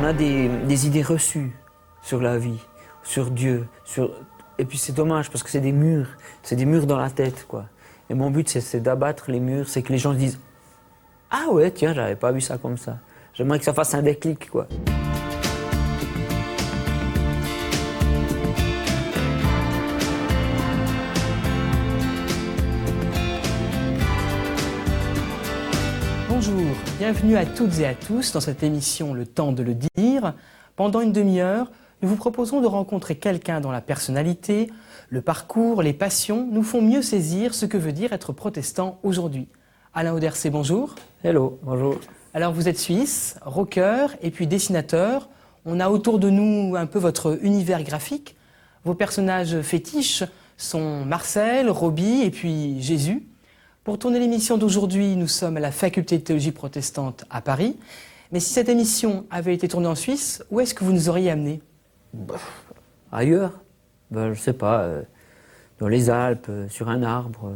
a des idées reçues sur la vie, sur Dieu, et puis c'est dommage parce que c'est des murs dans la tête, quoi. Et mon but, c'est d'abattre les murs, c'est que les gens se disent « Ah ouais, tiens, j'avais pas vu ça comme ça. » J'aimerais que ça fasse un déclic, quoi. Bonjour, bienvenue à toutes et à tous dans cette émission Le temps de le dire. Pendant une demi-heure, nous vous proposons de rencontrer quelqu'un dont la personnalité, le parcours, les passions nous font mieux saisir ce que veut dire être protestant aujourd'hui. Alain Audercet, bonjour. Hello, bonjour. Alors vous êtes suisse, rocker et puis dessinateur. On a autour de nous un peu votre univers graphique. Vos personnages fétiches sont Marcel, Robbie et puis Jésus. Pour tourner l'émission d'aujourd'hui, nous sommes à la faculté de théologie protestante à Paris. Mais si cette émission avait été tournée en Suisse, où est-ce que vous nous auriez amenés ? Ailleurs, je sais pas, dans les Alpes, sur un arbre,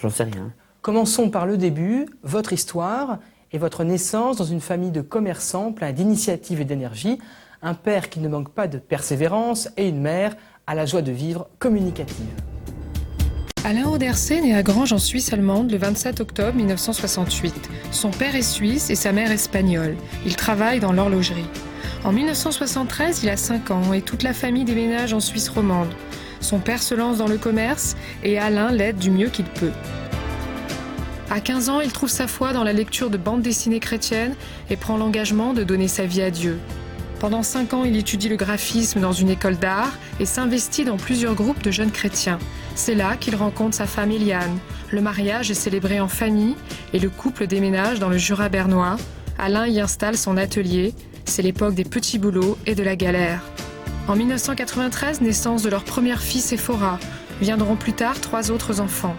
j'en sais rien. Commençons par le début, votre histoire et votre naissance dans une famille de commerçants plein d'initiatives et d'énergie, un père qui ne manque pas de persévérance et une mère à la joie de vivre communicative. Alain Audercet naît à Granges en Suisse allemande le 27 octobre 1968. Son père est suisse et sa mère espagnole. Il travaille dans l'horlogerie. En 1973, il a 5 ans et toute la famille déménage en Suisse romande. Son père se lance dans le commerce et Alain l'aide du mieux qu'il peut. À 15 ans, il trouve sa foi dans la lecture de bandes dessinées chrétiennes et prend l'engagement de donner sa vie à Dieu. Pendant 5 ans, il étudie le graphisme dans une école d'art et s'investit dans plusieurs groupes de jeunes chrétiens. C'est là qu'il rencontre sa femme Eliane. Le mariage est célébré en famille et le couple déménage dans le Jura bernois. Alain y installe son atelier. C'est l'époque des petits boulots et de la galère. En 1993, naissance de leur premier fille Séphora. Viendront plus tard 3 autres enfants.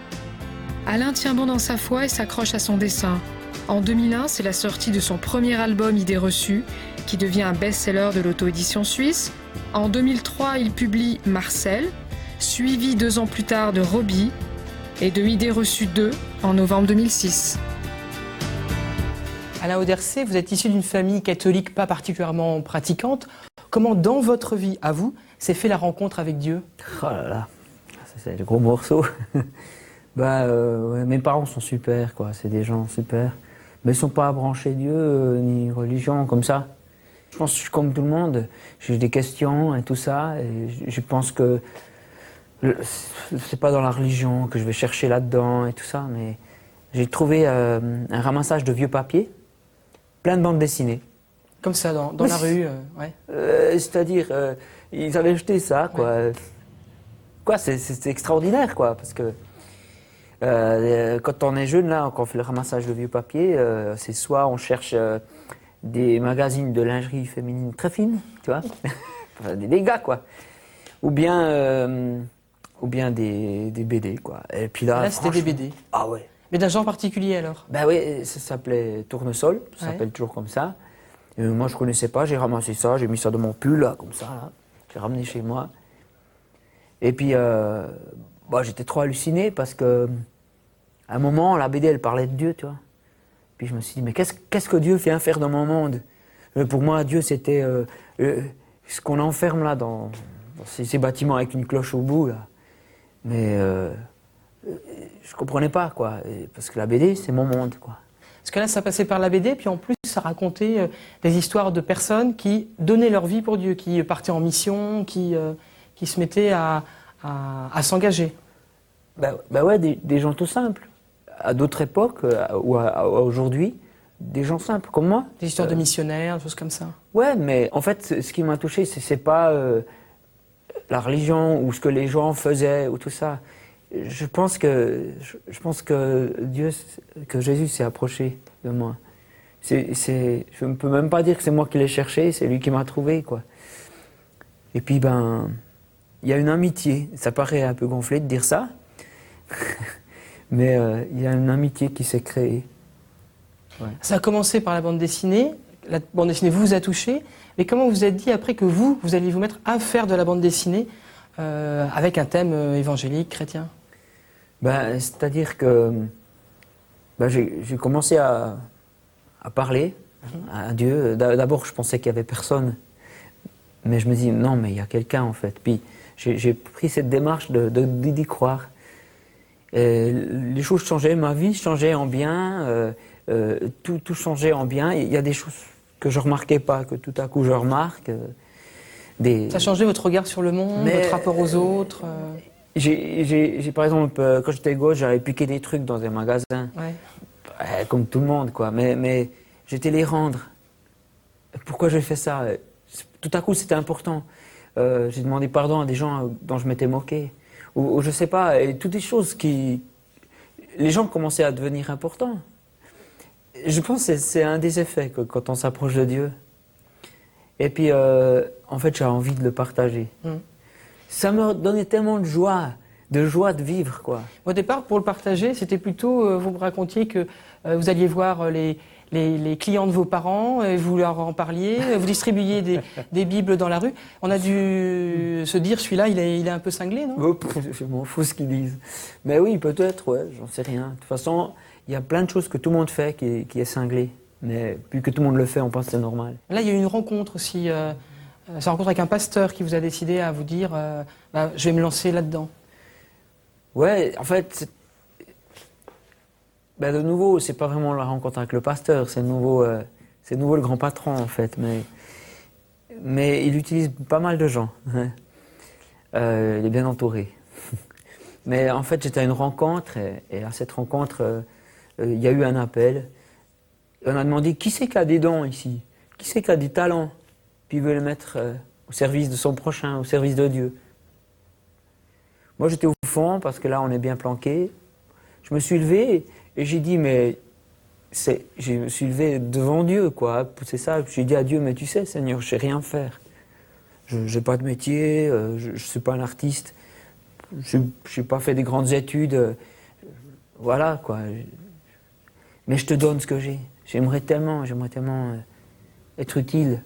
Alain tient bon dans sa foi et s'accroche à son dessin. En 2001, c'est la sortie de son premier album Idées reçues, qui devient un best-seller de l'auto-édition suisse. En 2003, il publie Marcel, suivi 2 ans plus tard de Robbie et de Idées reçues 2 en novembre 2006. Alain Audercet, vous êtes issu d'une famille catholique pas particulièrement pratiquante. Comment, dans votre vie, à vous, s'est fait la rencontre avec Dieu ? Oh là là, ça, c'est le gros morceau. Ouais, mes parents sont super, quoi. C'est des gens super. Mais ils ne sont pas branchés Dieu, ni religion, comme ça. Je pense que je suis comme tout le monde. J'ai des questions et tout ça. Et je pense que c'est pas dans la religion que je vais chercher là-dedans et tout ça. Mais j'ai trouvé un ramassage de vieux papiers, plein de bandes dessinées. Comme ça, dans la rue, ouais. C'est-à-dire, ils avaient jeté ça, quoi. Ouais. Quoi, c'est extraordinaire, quoi, parce que quand on est jeune, là, quand on fait le ramassage de vieux papiers, c'est soit on cherche des magazines de lingerie féminine très fines, tu vois, des gars, quoi, ou bien des BD, quoi. Et puis là c'était des BD. Ah ouais. Mais d'un genre particulier, alors ? Ben oui, ça s'appelait Tournesol, ça s'appelle toujours comme ça. Et moi, je connaissais pas, j'ai ramassé ça, j'ai mis ça dans mon pull, là, comme ça, là. J'ai ramené chez moi. Et puis, j'étais trop halluciné parce que à un moment, la BD, elle parlait de Dieu, tu vois. Puis je me suis dit, mais qu'est-ce que Dieu vient faire dans mon monde ? Pour moi, Dieu, c'était ce qu'on enferme là dans ces bâtiments avec une cloche au bout, là. Mais je comprenais pas, quoi. Parce que la BD, c'est mon monde, quoi. Parce que là, ça passait par la BD, puis en plus, ça racontait des histoires de personnes qui donnaient leur vie pour Dieu, qui partaient en mission, qui se mettaient à s'engager. Ouais, des gens tout simples. À d'autres époques, ou à aujourd'hui, des gens simples comme moi. Des histoires de missionnaires, des choses comme ça. Ouais, mais en fait, ce qui m'a touché, c'est pas la religion ou ce que les gens faisaient ou tout ça. Je pense que Jésus s'est approché de moi. Je ne peux même pas dire que c'est moi qui l'ai cherché, c'est lui qui m'a trouvé, quoi. Et puis, il y a une amitié. Ça paraît un peu gonflé de dire ça, mais il y a une amitié qui s'est créée. Ouais. Ça a commencé par la bande dessinée. La bande dessinée vous a touché. Mais comment vous vous êtes dit après que vous alliez vous mettre à faire de la bande dessinée avec un thème évangélique, chrétien ? C'est-à-dire que j'ai commencé à parler à Dieu. D'abord, je pensais qu'il n'y avait personne. Mais je me dis, non, mais il y a quelqu'un en fait. Puis j'ai pris cette démarche d'y croire. Et les choses changeaient, ma vie changeait en bien, tout changeait en bien. Il y a des choses que je ne remarquais pas, que tout à coup je remarque. Ça a changé votre regard sur le monde, votre rapport aux autres J'ai par exemple, quand j'étais gosse, j'avais piqué des trucs dans un magasin. Ouais. Comme tout le monde, quoi. Mais j'étais les rendre. Pourquoi j'ai fait ça? Tout à coup, c'était important. J'ai demandé pardon à des gens dont je m'étais moqué. Ou je sais pas, et toutes des choses qui... Les gens commençaient à devenir importants. Je pense que c'est un des effets quand on s'approche de Dieu. Et puis, en fait, j'ai envie de le partager. Ça me donnait tellement de joie de vivre, quoi. Au départ, pour le partager, c'était plutôt, vous me racontiez que vous alliez voir les clients de vos parents, et vous leur en parliez, vous distribuiez des Bibles dans la rue. On a dû se dire, celui-là, il est un peu cinglé, non? Je m'en fous ce qu'ils disent. Mais oui, peut-être, ouais, j'en sais rien. De toute façon, il y a plein de choses que tout le monde fait qui est cinglé. Mais plus que tout le monde le fait, on pense que c'est normal. Là, il y a eu une rencontre aussi. C'est une rencontre avec un pasteur qui vous a décidé à vous dire je vais me lancer là-dedans. Ouais, en fait, de nouveau, c'est pas vraiment la rencontre avec le pasteur, c'est de nouveau le grand patron, en fait. Mais il utilise pas mal de gens. Hein. Il est bien entouré. Mais en fait, j'étais à une rencontre, et à cette rencontre, il y a eu un appel. On a demandé qui c'est qui a des dons ici, qui c'est qui a des talents, puis il veut les mettre au service de son prochain, au service de Dieu. Moi, j'étais au fond parce que là, on est bien planqué. Je me suis levé et j'ai dit, je me suis levé devant Dieu, quoi. C'est ça. J'ai dit à Dieu, mais tu sais, Seigneur, je sais rien faire. Je n'ai pas de métier, je ne suis pas un artiste, je n'ai pas fait des grandes études. Voilà, quoi. Mais je te donne ce que j'ai. J'aimerais tellement être utile.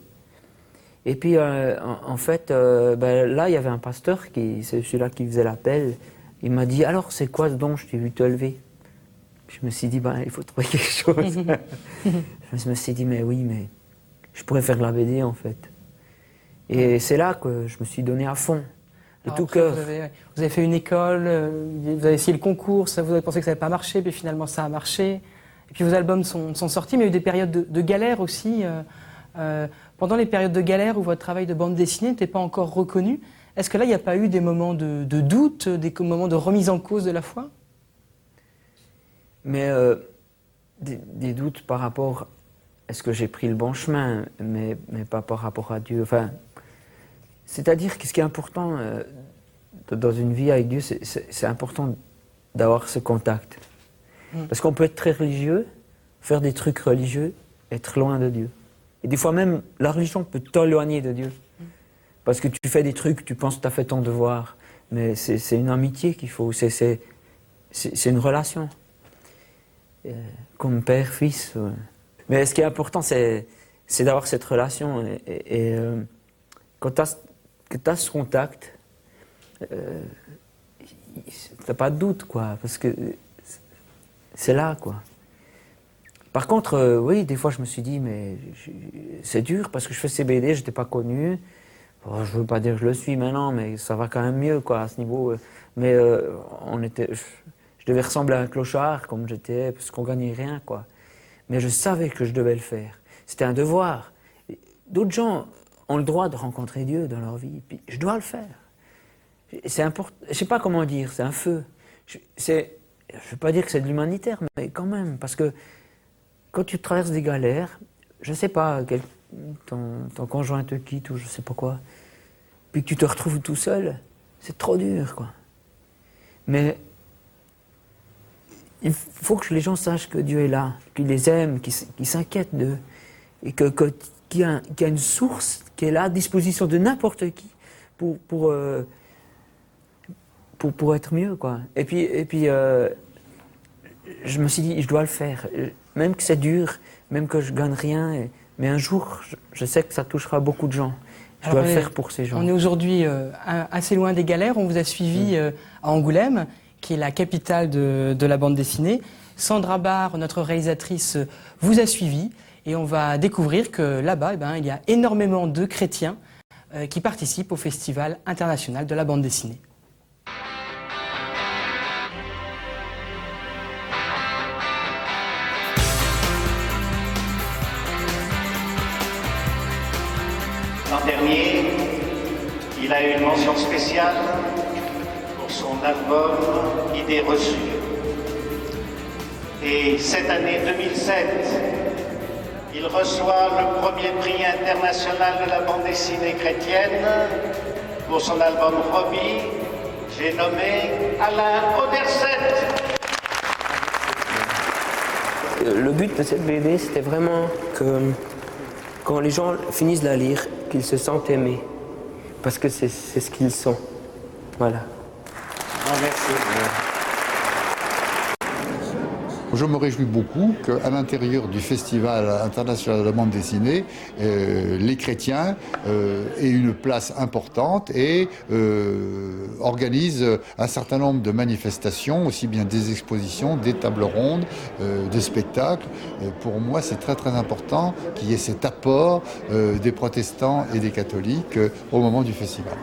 Et puis, en fait, là, il y avait un pasteur, c'est celui-là qui faisait l'appel. Il m'a dit, alors, c'est quoi ce don? Je t'ai vu te lever. Je me suis dit, il faut trouver quelque chose. Je me suis dit, mais oui, mais je pourrais faire de la BD, en fait. Et c'est là que je me suis donné à fond, de tout cœur. Vous avez fait une école, vous avez essayé le concours, vous avez pensé que ça n'avait pas marché, puis finalement, ça a marché. Et puis vos albums sont sortis, mais il y a eu des périodes de galère aussi. Pendant les périodes de galère où votre travail de bande dessinée n'était pas encore reconnu, est-ce que là, il n'y a pas eu des moments de doute, des moments de remise en cause de la foi? Mais des doutes par rapport à ce que j'ai pris le bon chemin, mais pas par rapport à Dieu. Enfin, c'est-à-dire que ce qui est important dans une vie avec Dieu, c'est important d'avoir ce contact. Parce qu'on peut être très religieux, faire des trucs religieux, être loin de Dieu. Et des fois même, la religion peut t'éloigner de Dieu. Parce que tu fais des trucs, tu penses que tu as fait ton devoir. Mais c'est une amitié qu'il faut, c'est une relation. Comme père, fils. Mais ce qui est important, c'est d'avoir cette relation. Et quand tu as ce contact, tu n'as pas de doute, quoi. Parce que c'est là, quoi. Par contre, oui, des fois je me suis dit, mais c'est dur parce que je fais ces BD, je n'étais pas connu. Bon, je ne veux pas dire que je le suis maintenant, mais ça va quand même mieux, quoi, à ce niveau. Mais je devais ressembler à un clochard comme j'étais, parce qu'on ne gagnait rien, quoi. Mais je savais que je devais le faire. C'était un devoir. D'autres gens ont le droit de rencontrer Dieu dans leur vie, puis je dois le faire. C'est important. Je ne sais pas comment dire, c'est un feu. Je ne veux pas dire que c'est de l'humanitaire, mais quand même, parce que quand tu traverses des galères, je ne sais pas, ton conjoint te quitte ou je ne sais pas quoi, puis que tu te retrouves tout seul, c'est trop dur, quoi. Mais il faut que les gens sachent que Dieu est là, qu'il les aime, qu'il s'inquiète d'eux, et qu'il y a une source qui est là à disposition de n'importe qui pour être mieux, quoi. Et puis je me suis dit, je dois le faire. Même que c'est dur, même que je gagne rien, mais un jour, je sais que ça touchera beaucoup de gens. Je dois le faire pour ces gens. On est aujourd'hui assez loin des galères. On vous a suivi à Angoulême, qui est la capitale de la bande dessinée. Sandra Barr, notre réalisatrice, vous a suivi. Et on va découvrir que là-bas, il y a énormément de chrétiens qui participent au Festival international de la bande dessinée. L'an dernier, il a eu une mention spéciale pour son album Idées reçues. Et cette année 2007, il reçoit le premier prix international de la bande dessinée chrétienne pour son album Robbie. J'ai nommé Alain Auderset. Le but de cette BD, c'était vraiment que quand les gens finissent de la lire, qu'ils se sentent aimés. Parce que c'est ce qu'ils sont. Voilà. Merci. Je me réjouis beaucoup qu'à l'intérieur du Festival international de la bande dessinée, les chrétiens aient une place importante et organisent un certain nombre de manifestations, aussi bien des expositions, des tables rondes, des spectacles. Pour moi, c'est très très important qu'il y ait cet apport des protestants et des catholiques au moment du festival.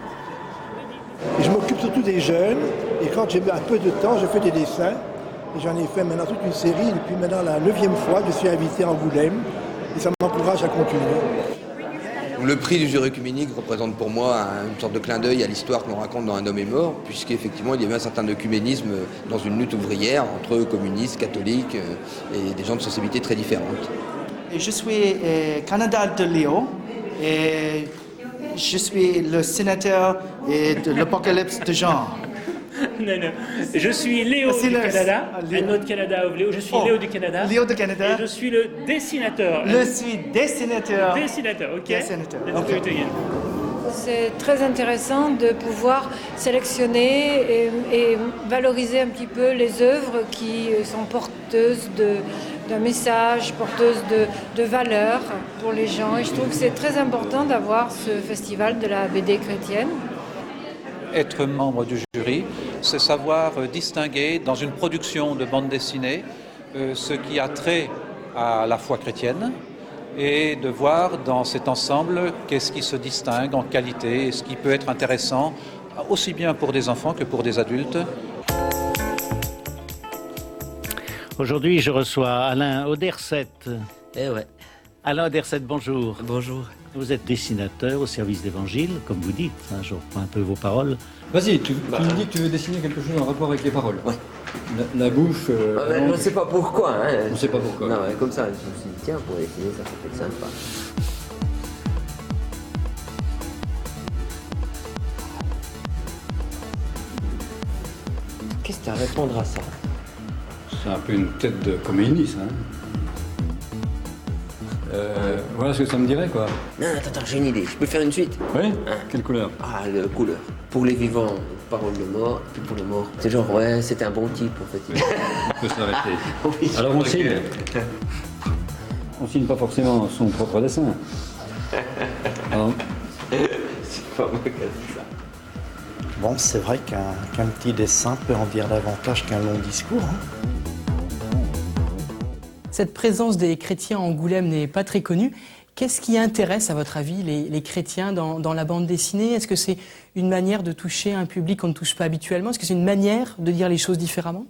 Et je m'occupe surtout des jeunes, et quand j'ai un peu de temps, je fais des dessins. Et j'en ai fait maintenant toute une série, depuis maintenant la 9e fois que je suis invité à Angoulême, et ça m'encourage à continuer. Le prix du jury œcuménique représente pour moi une sorte de clin d'œil à l'histoire qu'on raconte dans Un homme est mort, puisqu'effectivement il y avait un certain œcuménisme dans une lutte ouvrière entre communistes, catholiques et des gens de sensibilités très différentes. Et je suis candidat de Léo et je suis le sénateur de l'Apocalypse de Jean. Non, non. Je suis Léo du Canada, un autre Canada of Léo. Je suis Léo du Canada. Léo du Canada. Et je suis le dessinateur. Je suis dessinateur. Dessinateur, ok. Dessinateur. Let's do it again. C'est très intéressant de pouvoir sélectionner et valoriser un petit peu les œuvres qui sont porteuses d'un message, porteuses de valeurs pour les gens. Et je trouve que c'est très important d'avoir ce festival de la BD chrétienne. Être membre du jury, c'est savoir distinguer dans une production de bande dessinée ce qui a trait à la foi chrétienne et de voir dans cet ensemble qu'est-ce qui se distingue en qualité et ce qui peut être intéressant aussi bien pour des enfants que pour des adultes. Aujourd'hui, je reçois Alain Auderset. Eh ouais. Alain Auderset, bonjour. Bonjour. Vous êtes dessinateur au service d'Évangile, comme vous dites. Hein, je reprends un peu vos paroles. Vas-y, tu me dis que tu veux dessiner quelque chose en rapport avec les paroles. Ouais. La bouche... on ne sait pas pourquoi. Hein. On ne sait pas pourquoi. Non, comme ça, je me suis dit, tiens, pour dessiner, ça peut être sympa. Qu'est-ce que tu as à répondre à ça? C'est un peu une tête de comédie, ça. Hein. Voilà ce que ça me dirait, quoi. Non, attends, j'ai une idée. Je peux faire une suite? Oui. Quelle couleur? Ah, la couleur. Pour les vivants, parole de mort. Puis pour les morts, c'est genre, ouais, c'était un bon type, en fait. On peut s'arrêter. Oui. Alors on signe. On signe pas forcément son propre dessin. Alors... C'est pas moi qui ai dit ça. Bon, c'est vrai qu'un petit dessin peut en dire davantage qu'un long discours. Hein. Cette présence des chrétiens à Angoulême n'est pas très connue. Qu'est-ce qui intéresse, à votre avis, les chrétiens dans la bande dessinée? Est-ce que c'est une manière de toucher un public qu'on ne touche pas habituellement? Est-ce que c'est une manière de dire les choses différemment?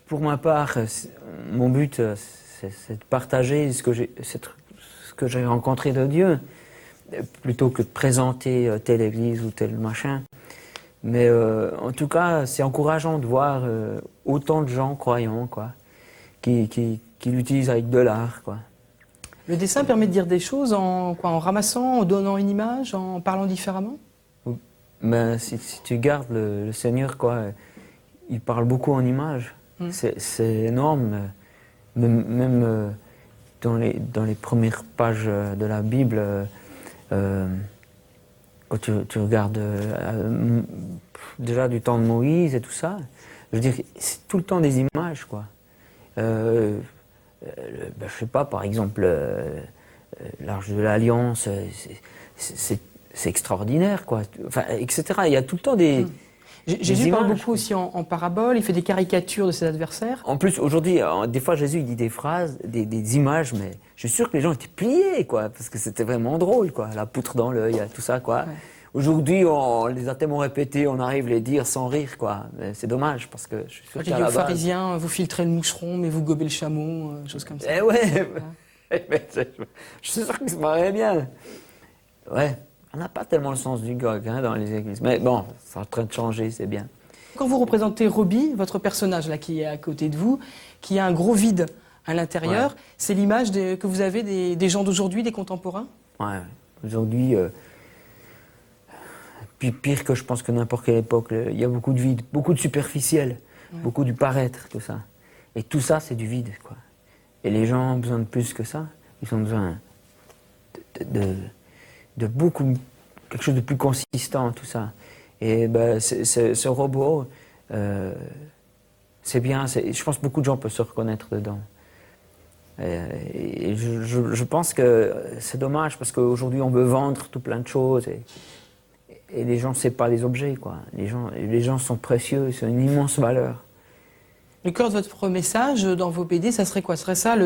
Pour ma part, mon but, c'est de partager ce que j'ai rencontré de Dieu, plutôt que de présenter telle église ou tel machin. Mais en tout cas, c'est encourageant de voir autant de gens croyants, quoi, qui l'utilisent avec de l'art, quoi. Le dessin permet de dire des choses en ramassant, en donnant une image, en parlant différemment? Mais si tu gardes le Seigneur, quoi, il parle beaucoup en images. C'est énorme. Même dans les premières pages de la Bible, quand tu regardes déjà du temps de Moïse et tout ça, je veux dire, c'est tout le temps des images, quoi. Je sais pas, par exemple, l'Arche de l'Alliance, c'est extraordinaire, quoi. Enfin, etc. Il y a tout le temps des... Jésus parle beaucoup aussi en parabole, il fait des caricatures de ses adversaires. En plus, aujourd'hui, des fois, Jésus il dit des phrases, des images, mais je suis sûr que les gens étaient pliés, quoi, parce que c'était vraiment drôle, quoi. La poutre dans l'œil, tout ça, quoi. Ouais. Aujourd'hui, on les a tellement répétés, on arrive à les dire sans rire, quoi. C'est dommage, parce que je suis sûr qu'à la base... Les pharisiens, vous filtrez le moucheron, mais vous gobez le chameau, choses comme ça. Eh ouais, je suis sûr qu'ils se marraient bien. Ouais, on n'a pas tellement le sens du gog dans les églises. Mais bon, c'est en train de changer, c'est bien. Quand vous représentez Robbie, votre personnage là qui est à côté de vous, qui a un gros vide à l'intérieur, ouais. C'est l'image que vous avez des gens d'aujourd'hui, des contemporains? Ouais, aujourd'hui, puis pire que je pense que n'importe quelle époque, il y a beaucoup de vide, beaucoup de superficiel, ouais. Beaucoup du paraître, tout ça. Et tout ça, c'est du vide, quoi. Et les gens ont besoin de plus que ça. Ils ont besoin de beaucoup, quelque chose de plus consistant, tout ça. Et ben, ce robot, c'est bien, je pense que beaucoup de gens peuvent se reconnaître dedans. Et je pense que c'est dommage parce qu'aujourd'hui on veut vendre tout plein de choses et les gens, c'est pas des objets, quoi. Les gens sont précieux, c'est une immense valeur. Le cœur de votre message dans vos BD, ça serait quoi? Ce serait ça,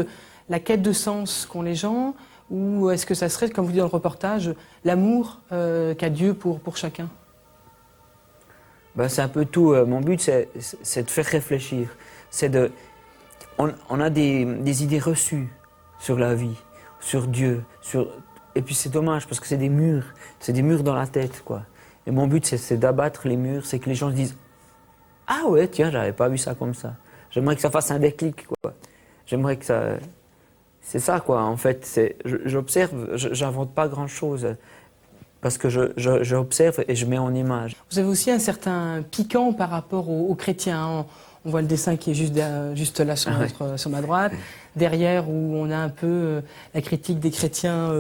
la quête de sens qu'ont les gens? Ou est-ce que ça serait, comme vous dites dans le reportage, l'amour qu'a Dieu pour chacun? Ben, c'est un peu tout. Mon but, c'est de faire réfléchir. On a des idées reçues sur la vie, sur Dieu. Et puis c'est dommage parce que c'est des murs dans la tête, quoi. Et mon but, c'est d'abattre les murs, c'est que les gens se disent « Ah ouais, tiens, j'avais pas vu ça comme ça. » J'aimerais que ça fasse un déclic, quoi. J'aimerais que ça... C'est ça, quoi, en fait. J'observe, j'invente pas grand-chose. Parce que j'observe et je mets en image. Vous avez aussi un certain piquant par rapport aux chrétiens. On voit le dessin qui est juste là sur ma droite. Derrière, où on a un peu la critique des chrétiens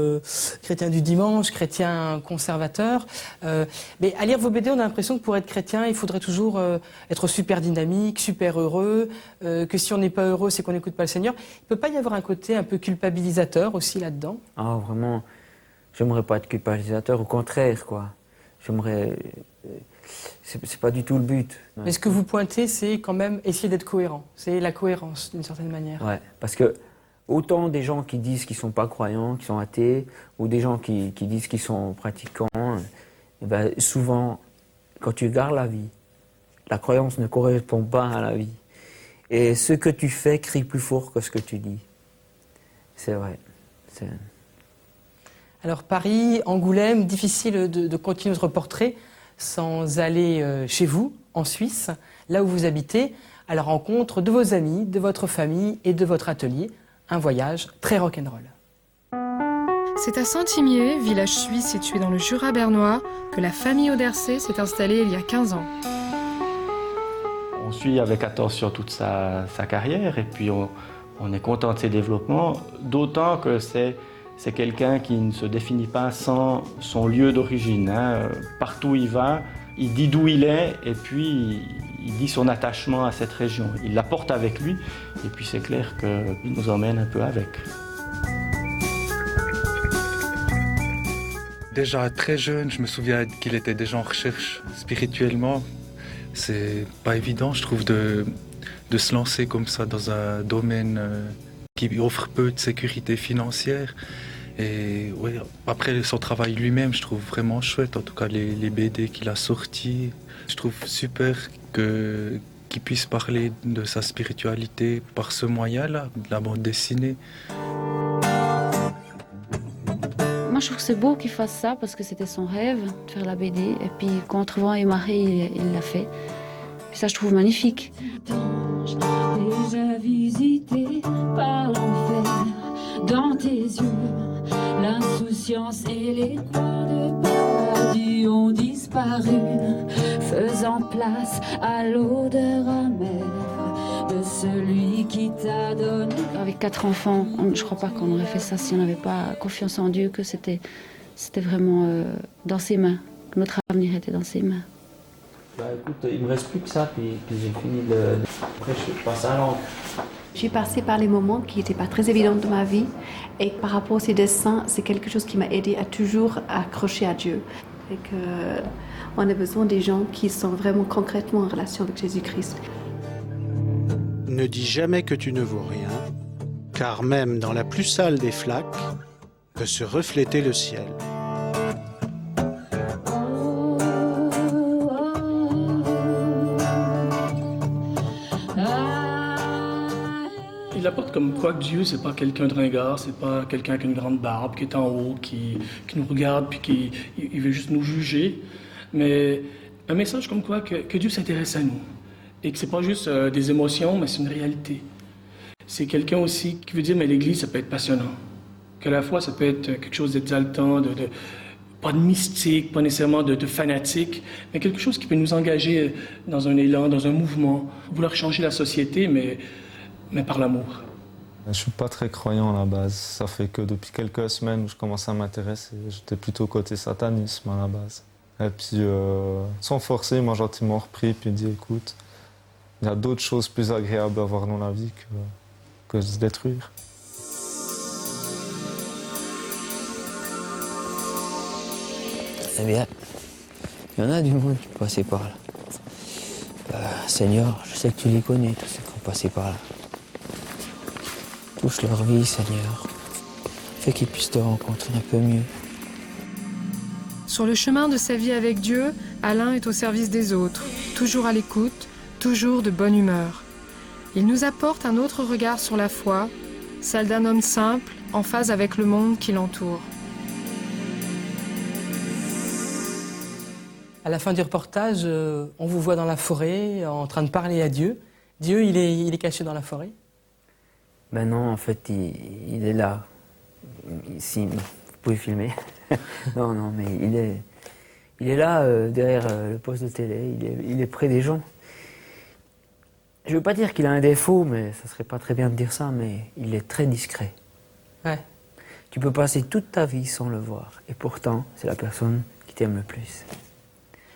du dimanche, chrétiens conservateurs. Mais à lire vos BD, on a l'impression que pour être chrétien, il faudrait toujours être super dynamique, super heureux, que si on n'est pas heureux, c'est qu'on n'écoute pas le Seigneur. Il ne peut pas y avoir un côté un peu culpabilisateur aussi là-dedans? Ah, vraiment, j'aimerais pas être culpabilisateur, au contraire, quoi. J'aimerais... C'est pas du tout le but. Mais ce que vous pointez, c'est quand même essayer d'être cohérent. C'est la cohérence, d'une certaine manière. Ouais, parce que autant des gens qui disent qu'ils sont pas croyants, qui sont athées, ou des gens qui disent qu'ils sont pratiquants, et ben, souvent, quand tu regardes la vie, la croyance ne correspond pas à la vie. Et ce que tu fais crie plus fort que ce que tu dis. C'est vrai. Alors Paris, Angoulême, difficile de continuer notre portrait sans aller chez vous, en Suisse, là où vous habitez, à la rencontre de vos amis, de votre famille et de votre atelier. Un voyage très rock'n'roll. C'est à Saint-Imier, village suisse situé dans le Jura bernois, que la famille Audercet s'est installée il y a 15 ans. On suit avec attention toute sa carrière et puis on est content de ses développements, d'autant que c'est quelqu'un qui ne se définit pas sans son lieu d'origine. Hein. Partout où il va, il dit d'où il est et puis il dit son attachement à cette région. Il la porte avec lui et puis c'est clair qu'il nous emmène un peu avec. Déjà très jeune, je me souviens qu'il était déjà en recherche spirituellement. C'est pas évident, je trouve, de se lancer comme ça dans un domaine qui offre peu de sécurité financière. Et ouais, après son travail lui-même, je trouve vraiment chouette, en tout cas les BD qu'il a sortis. Je trouve super qu'il puisse parler de sa spiritualité par ce moyen-là, de la bande dessinée. Moi je trouve que c'est beau qu'il fasse ça parce que c'était son rêve de faire la BD. Et puis contre vent et marée, il l'a fait. Et ça je trouve magnifique. Déjà visité par l'enfer dans tes yeux. L'insouciance et les croix de paradis ont disparu, faisant place à l'odeur amère de celui qui t'a donné. Avec 4 enfants, je crois pas qu'on aurait fait ça si on n'avait pas confiance en Dieu, que c'était vraiment dans ses mains, que notre avenir était dans ses mains. Bah écoute, il me reste plus que ça, puis j'ai fini Après, je passe à l'encre. J'ai passé par les moments qui n'étaient pas très évidents de ma vie et par rapport à ces dessins, c'est quelque chose qui m'a aidé à toujours accrocher à Dieu. et qu'on a besoin des gens qui sont vraiment concrètement en relation avec Jésus-Christ. Ne dis jamais que tu ne vaux rien, car même dans la plus sale des flaques peut se refléter le ciel. Il apporte comme quoi que Dieu, c'est pas quelqu'un de ringard, c'est pas quelqu'un avec une grande barbe qui est en haut, qui nous regarde puis qui veut juste nous juger, mais un message comme quoi que Dieu s'intéresse à nous et que c'est pas juste des émotions, mais c'est une réalité. C'est quelqu'un aussi qui veut dire, mais l'Église, ça peut être passionnant. Qu'à la fois, ça peut être quelque chose d'exaltant, pas de mystique, pas nécessairement de fanatique, mais quelque chose qui peut nous engager dans un élan, dans un mouvement, vouloir changer la société, mais par l'amour. Je ne suis pas très croyant à la base. Ça fait que depuis quelques semaines où je commence à m'intéresser. J'étais plutôt côté satanisme à la base. Et puis, sans forcer, il m'a gentiment repris puis dit, écoute, il y a d'autres choses plus agréables à voir dans la vie que de se détruire. Eh bien, il y en a du monde qui est passé par là. Seigneur, je sais que tu les connais, tous ceux qui ont passé par là. Touche leur vie, Seigneur. Fais qu'ils puissent te rencontrer un peu mieux. Sur le chemin de sa vie avec Dieu, Alain est au service des autres, toujours à l'écoute, toujours de bonne humeur. Il nous apporte un autre regard sur la foi, celle d'un homme simple, en phase avec le monde qui l'entoure. À la fin du reportage, on vous voit dans la forêt, en train de parler à Dieu. Dieu, il est caché dans la forêt? Ben non, en fait, il est là. Si, vous pouvez filmer. Non, mais il est là, derrière le poste de télé. Il est près des gens. Je ne veux pas dire qu'il a un défaut, mais ça serait pas très bien de dire ça, mais il est très discret. Ouais. Tu peux passer toute ta vie sans le voir, et pourtant, c'est la personne qui t'aime le plus.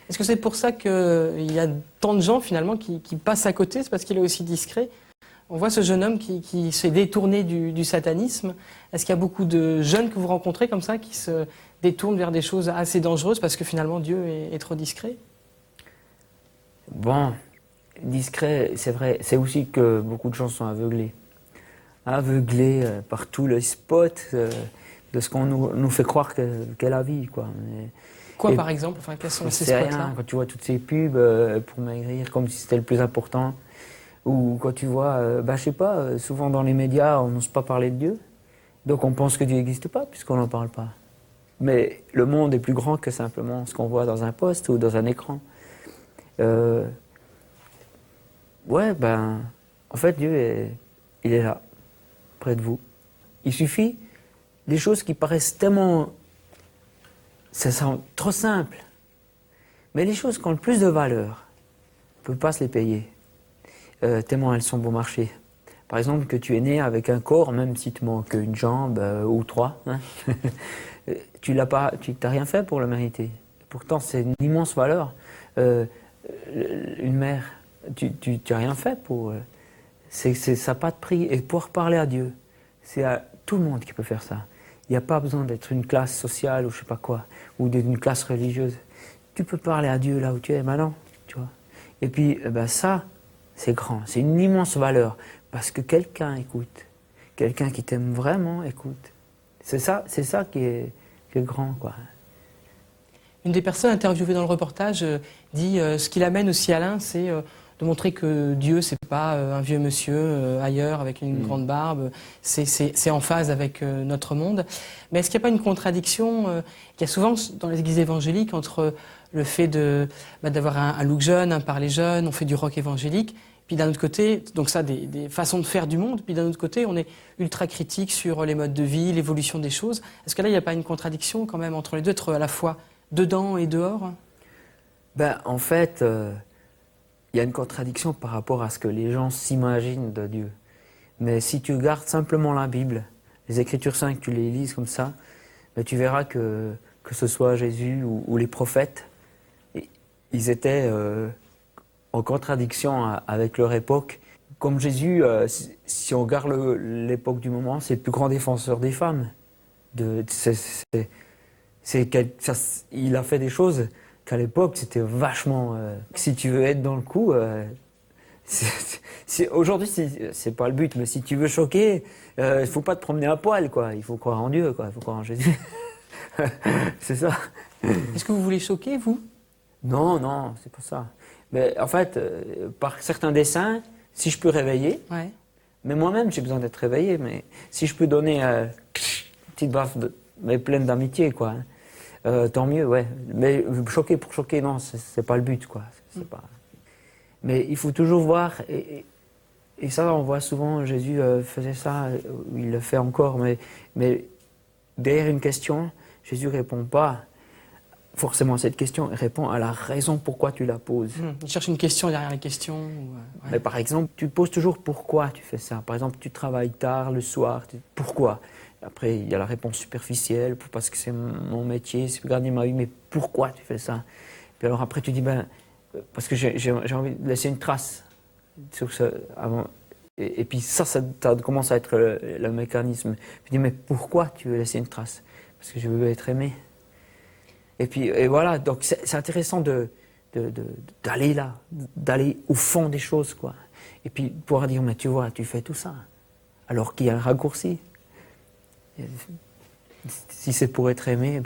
Est-ce que c'est pour ça qu'il y a tant de gens, finalement, qui passent à côté? C'est parce qu'il est aussi discret? On voit ce jeune homme qui s'est détourné du satanisme. Est-ce qu'il y a beaucoup de jeunes que vous rencontrez comme ça, qui se détournent vers des choses assez dangereuses parce que finalement Dieu est trop discret? Bon, discret, c'est vrai. C'est aussi que beaucoup de gens sont aveuglés. Aveuglés par tout le spot de ce qu'on nous fait croire qu'est la vie, quoi. Quoi, par exemple? Enfin, quels sont ces spots-là? Quand tu vois toutes ces pubs pour maigrir, comme si c'était le plus important. Ou quand tu vois, je sais pas, souvent dans les médias, on n'ose pas parler de Dieu. Donc on pense que Dieu n'existe pas, puisqu'on n'en parle pas. Mais le monde est plus grand que simplement ce qu'on voit dans un poste ou dans un écran. En fait, Dieu, il est là, près de vous. Il suffit des choses qui paraissent tellement... Ça semble trop simple. Mais les choses qui ont le plus de valeur, on ne peut pas se les payer. Tellement elles sont bon marché. Par exemple, que tu es né avec un corps, même si tu manques une jambe ou trois, hein, tu n'as rien fait pour le mériter. Pourtant, c'est une immense valeur. Une mère, tu n'as rien fait pour... ça n'a pas de prix. Et pouvoir parler à Dieu, c'est à tout le monde qui peut faire ça. Il n'y a pas besoin d'être une classe sociale ou je ne sais pas quoi, ou d'une classe religieuse. Tu peux parler à Dieu là où tu es maintenant, tu vois. Et puis, ça... c'est grand, c'est une immense valeur, parce que quelqu'un écoute, quelqu'un qui t'aime vraiment écoute. C'est ça qui est grand, quoi. Une des personnes interviewées dans le reportage dit ce qui l'amène aussi, Alain, c'est de montrer que Dieu, c'est pas un vieux monsieur ailleurs avec une grande barbe, c'est en phase avec notre monde. Mais est-ce qu'il n'y a pas une contradiction qu'il y a souvent dans les églises évangéliques entre le fait d'avoir un look jeune, un parler jeune, on fait du rock évangélique, puis d'un autre côté, donc ça, des façons de faire du monde, puis d'un autre côté, on est ultra critique sur les modes de vie, l'évolution des choses. Est-ce que là, il n'y a pas une contradiction quand même entre les deux, être à la fois dedans et dehors? En fait, il y a une contradiction par rapport à ce que les gens s'imaginent de Dieu. Mais si tu gardes simplement la Bible, les Écritures saintes, tu les lises comme ça, tu verras que ce soit Jésus ou les prophètes, ils étaient en contradiction avec leur époque. Comme Jésus, si on regarde l'époque du moment, c'est le plus grand défenseur des femmes. il a fait des choses qu'à l'époque, c'était vachement... si tu veux être dans le coup, aujourd'hui, c'est pas le but, mais si tu veux choquer, il faut pas te promener à poil, quoi. Il faut croire en Dieu, quoi. Il faut croire en Jésus. C'est ça. Est-ce que vous voulez choquer, vous? Non, non, c'est pas ça. Mais en fait, par certains dessins, si je peux réveiller, ouais. Mais moi-même, j'ai besoin d'être réveillé, mais si je peux donner une petite baffe, mais pleine d'amitié, quoi, tant mieux, ouais. Mais choquer pour choquer, non, c'est pas le but, quoi. C'est pas... Mais il faut toujours voir, et ça, on voit souvent, Jésus faisait ça, il le fait encore, mais derrière une question, Jésus ne répond pas forcément à cette question, il répond à la raison pourquoi tu la poses. Il cherche une question derrière la question. Ouais. Mais par exemple, tu poses toujours pourquoi tu fais ça. Par exemple, tu travailles tard le soir, pourquoi? Après, il y a la réponse superficielle, parce que c'est mon métier, c'est garder ma vie, mais pourquoi tu fais ça? Puis alors après, tu dis, parce que j'ai envie de laisser une trace sur ce avant. Et puis ça commence à être le mécanisme. Tu dis, mais pourquoi tu veux laisser une trace? Parce que je veux être aimé. Et voilà, donc c'est intéressant d'aller là, d'aller au fond des choses, quoi. Et puis pouvoir dire, mais tu vois, tu fais tout ça, alors qu'il y a un raccourci. Si c'est pour être aimé,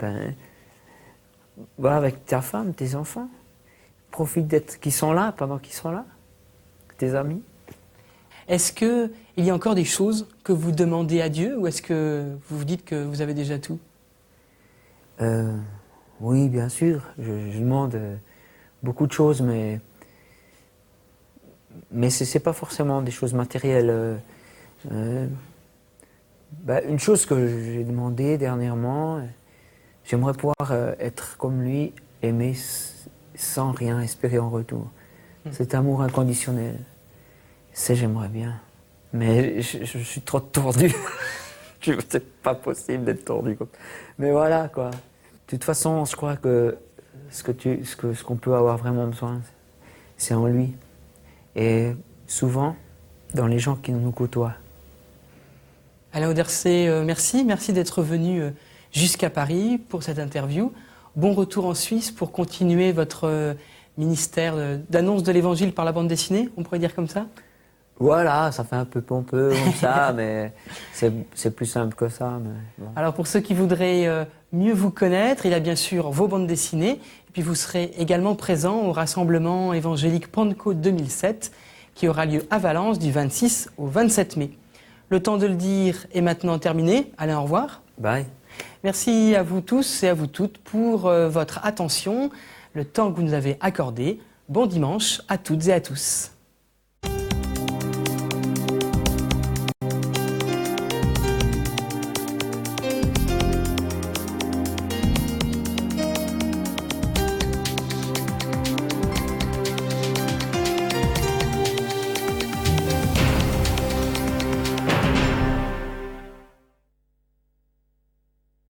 va avec ta femme, tes enfants. Profite qu'ils sont là pendant qu'ils sont là, tes amis. Est-ce qu'il y a encore des choses que vous demandez à Dieu, ou est-ce que vous vous dites que vous avez déjà tout? Oui, bien sûr, je demande beaucoup de choses, mais ce n'est pas forcément des choses matérielles. Une chose que j'ai demandé dernièrement, j'aimerais pouvoir être comme lui, aimer sans rien espérer en retour. Cet amour inconditionnel, j'aimerais bien. Mais je suis trop tordu. C'est pas possible d'être tordu. Mais voilà, quoi. De toute façon, je crois que ce qu'on peut avoir vraiment besoin, c'est en lui. Et souvent, dans les gens qui nous côtoient. Alain Auderset, merci d'être venu jusqu'à Paris pour cette interview. Bon retour en Suisse pour continuer votre ministère d'annonce de l'Évangile par la bande dessinée, on pourrait dire comme ça? Voilà, ça fait un peu pompeux comme ça, mais c'est plus simple que ça. Mais bon. Alors pour ceux qui voudraient mieux vous connaître, il y a bien sûr vos bandes dessinées, et puis vous serez également présent au rassemblement évangélique Pentecôte 2007, qui aura lieu à Valence du 26 au 27 mai. Le temps de le dire est maintenant terminé. Alain, au revoir. Bye. Merci à vous tous et à vous toutes pour votre attention, le temps que vous nous avez accordé. Bon dimanche à toutes et à tous.